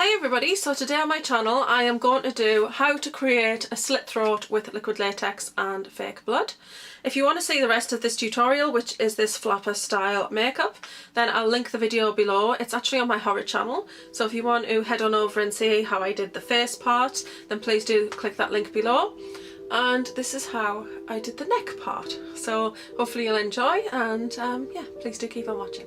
Hey everybody, so today on my channel I am going to do how to create a slit throat with liquid latex and fake blood. If you want to see the rest of this tutorial, which is this flapper style makeup, then I'll link the video below. It's actually on my horror channel, so if you want to head on over and see how I did the face part, then please do click that link below. And this is how I did the neck part, so hopefully you'll enjoy, and yeah, please do keep on watching.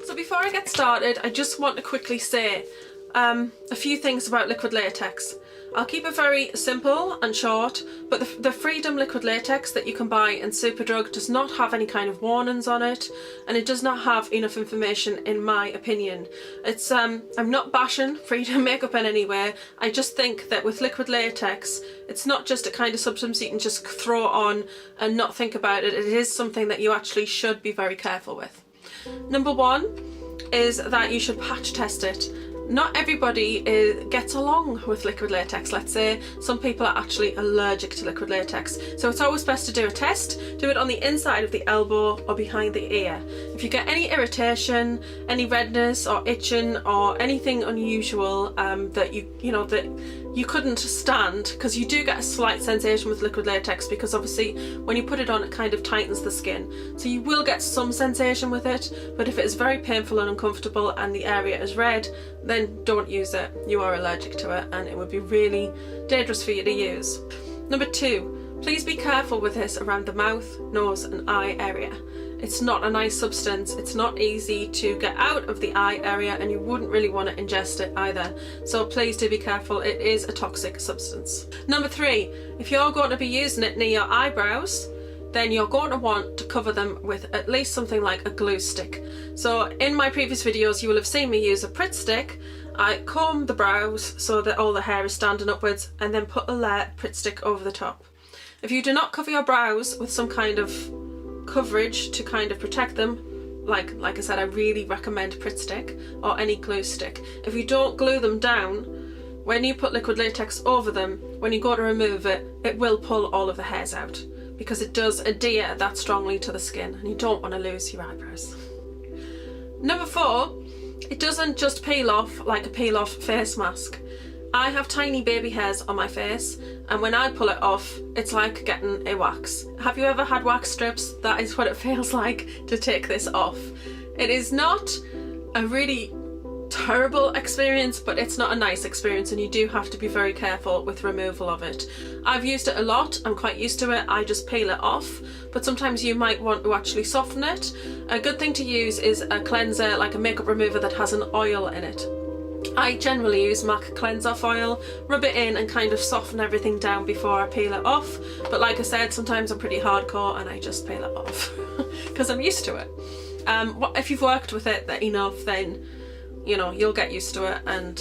So before I get started, I just want to quickly say a few things about liquid latex. I'll keep it very simple and short, but the Freedom liquid latex that you can buy in Superdrug does not have any kind of warnings on it, and it does not have enough information in my opinion. It's I'm not bashing Freedom makeup in any way. I just think that with liquid latex, it's not just a kind of substance you can just throw on and not think about it. It is something that you actually should be very careful with. Number one is that you should patch test it. Not everybody gets along with liquid latex. Let's say some people are actually allergic to liquid latex, so it's always best to do a test. Do it on the inside of the elbow or behind the ear. If you get any irritation, any redness or itching or anything unusual that you couldn't stand, because you do get a slight sensation with liquid latex, because obviously when you put it on it kind of tightens the skin, so you will get some sensation with it, but if it is very painful and uncomfortable and the area is red, then don't use it. You are allergic to it and it would be really dangerous for you to use. Number two, please be careful with this around the mouth, nose and eye area. It's not a nice substance, it's not easy to get out of the eye area, and you wouldn't really want to ingest it either. So please do be careful, it is a toxic substance. Number three, if you're going to be using it near your eyebrows, then you're going to want to cover them with at least something like a glue stick. So in my previous videos you will have seen me use a Pritt stick. I comb the brows so that all the hair is standing upwards and then put a layer Pritt stick over the top. If you do not cover your brows with some kind of coverage to kind of protect them, like I said, I really recommend Pritt stick or any glue stick. If you don't glue them down, when you put liquid latex over them, when you go to remove it, it will pull all of the hairs out, because it does adhere that strongly to the skin and you don't want to lose your eyebrows. Number four, it doesn't just peel off like a peel off face mask. I have tiny baby hairs on my face, and when I pull it off, it's like getting a wax. Have you ever had wax strips? That is what it feels like to take this off. It is not a really terrible experience, but it's not a nice experience, and you do have to be very careful with removal of it. I've used it a lot, I'm quite used to it, I just peel it off, but sometimes you might want to actually soften it. A good thing to use is a cleanser, like a makeup remover that has an oil in it. I generally use MAC cleanse off oil, rub it in and kind of soften everything down before I peel it off, but like I said, sometimes I'm pretty hardcore and I just peel it off because I'm used to it. If you've worked with it enough, then you know you'll get used to it and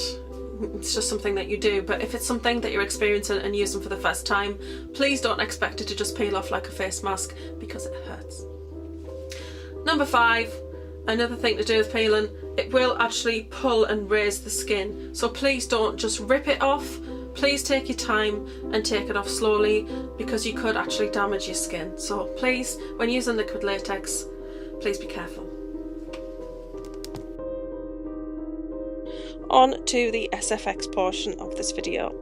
it's just something that you do. But if it's something that you're experiencing and using for the first time, please don't expect it to just peel off like a face mask, because it hurts. Number five, another thing to do with peeling, it will actually pull and raise the skin, so please don't just rip it off. Please take your time and take it off slowly, because you could actually damage your skin. So please, when using liquid latex, please be careful. On to the SFX portion of this video.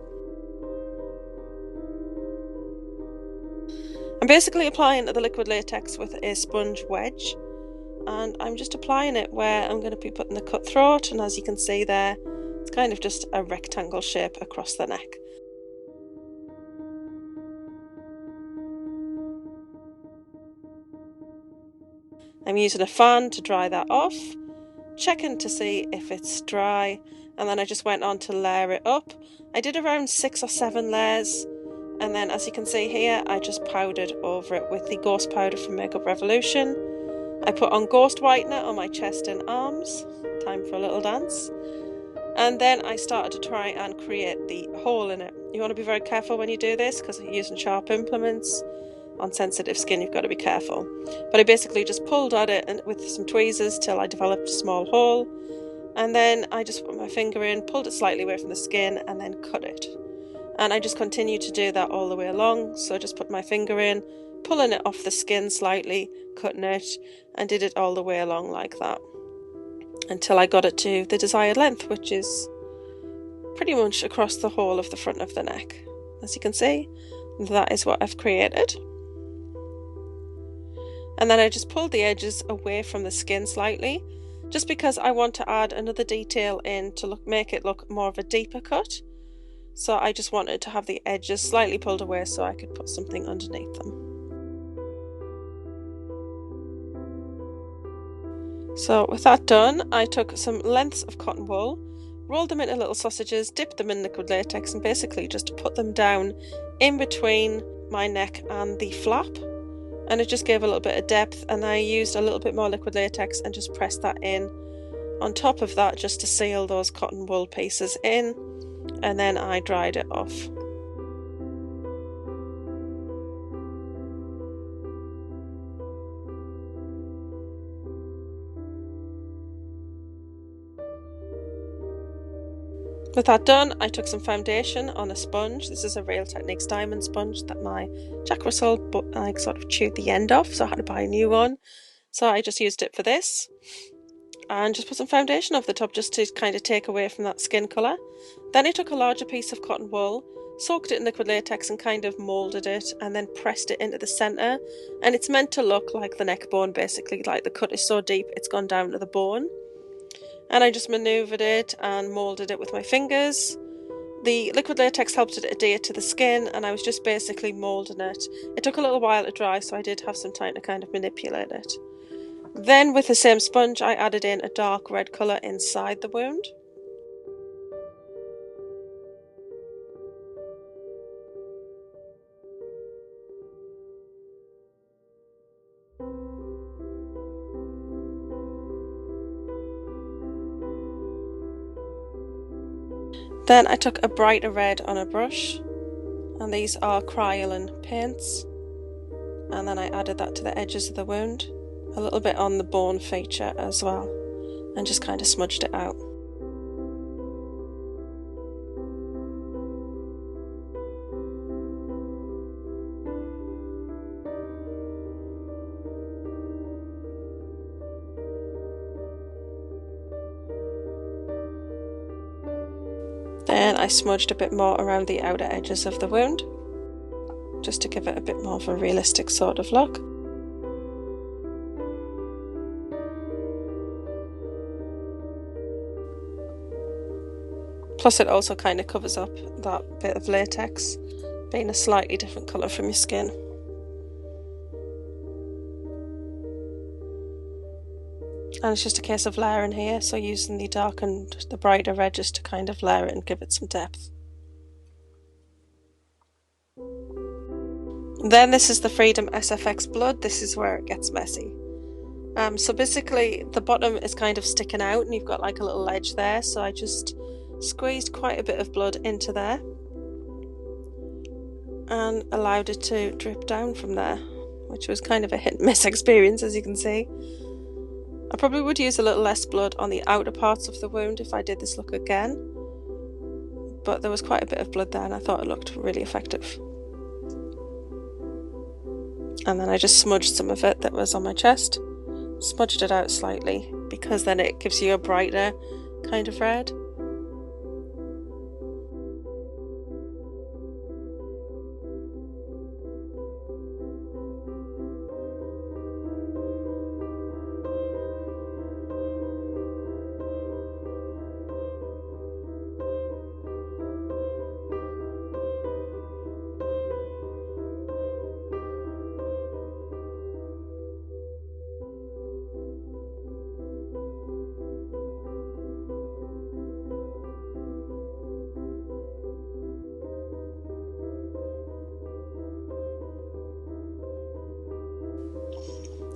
I'm basically applying the liquid latex with a sponge wedge, and I'm just applying it where I'm going to be putting the cut throat, and as you can see there, it's kind of just a rectangle shape across the neck. I'm using a fan to dry that off, checking to see if it's dry, and then I just went on to layer it up. I did around 6 or 7 layers, and then as you can see here, I just powdered over it with the Ghost powder from Makeup Revolution. I put on Ghost whitener on my chest and arms, time for a little dance, and then I started to try and create the hole in it. You want to be very careful when you do this, because you're using sharp implements. On sensitive skin you've got to be careful. But I basically just pulled at it and with some tweezers till I developed a small hole, and then I just put my finger in, pulled it slightly away from the skin and then cut it. And I just continued to do that all the way along, so I just put my finger in, pulling it off the skin slightly, cutting it, and did it all the way along like that until I got it to the desired length, which is pretty much across the whole of the front of the neck. As you can see, that is what I've created. And then I just pulled the edges away from the skin slightly, just because I want to add another detail in to make it look more of a deeper cut. So I just wanted to have the edges slightly pulled away so I could put something underneath them. So with that done, I took some lengths of cotton wool, rolled them into little sausages, dipped them in liquid latex, and basically just put them down in between my neck and the flap. And it just gave a little bit of depth, and I used a little bit more liquid latex and just pressed that in on top of that just to seal those cotton wool pieces in, and then I dried it off. With that done, I took some foundation on a sponge. This is a Real Techniques diamond sponge that my Jack Russell sort of chewed the end off, so I had to buy a new one. So I just used it for this, and just put some foundation over the top just to kind of take away from that skin colour. Then I took a larger piece of cotton wool, soaked it in liquid latex and kind of moulded it, and then pressed it into the centre. And it's meant to look like the neck bone, basically, like the cut is so deep it's gone down to the bone. And I just manoeuvred it and moulded it with my fingers. The liquid latex helped it adhere to the skin, and I was just basically moulding it. It took a little while to dry, so I did have some time to kind of manipulate it. Then with the same sponge, I added in a dark red colour inside the wound. Then I took a brighter red on a brush, and these are Kryolan paints, and then I added that to the edges of the wound, a little bit on the borne feature as well, and just kind of smudged it out. Then I smudged a bit more around the outer edges of the wound, just to give it a bit more of a realistic sort of look. Plus it also kind of covers up that bit of latex, being a slightly different colour from your skin. And it's just a case of layering here, so using the dark and the brighter red just to kind of layer it and give it some depth. Then this is the Freedom SFX blood. This is where it gets messy. So basically the bottom is kind of sticking out and you've got like a little edge there, so I just squeezed quite a bit of blood into there and allowed it to drip down from there, which was kind of a hit and miss experience, as you can see. I probably would use a little less blood on the outer parts of the wound if I did this look again, but there was quite a bit of blood there and I thought it looked really effective. And then I just smudged some of it that was on my chest, smudged it out slightly because then it gives you a brighter kind of red.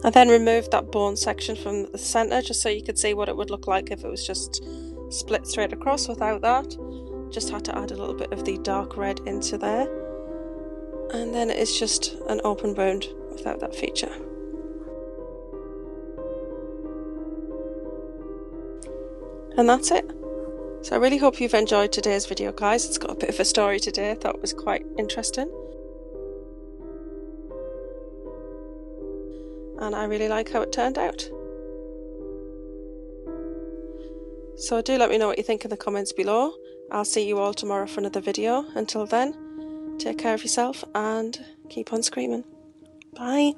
I then removed that borne section from the centre just so you could see what it would look like if it was just split straight across without that. Just had to add a little bit of the dark red into there, and then it is just an open wound without that feature. And that's it. So I really hope you've enjoyed today's video, guys. It's got a bit of a story today. I thought it was quite interesting. And I really like how it turned out. So do let me know what you think in the comments below. I'll see you all tomorrow for another video. Until then, take care of yourself and keep on screaming. Bye.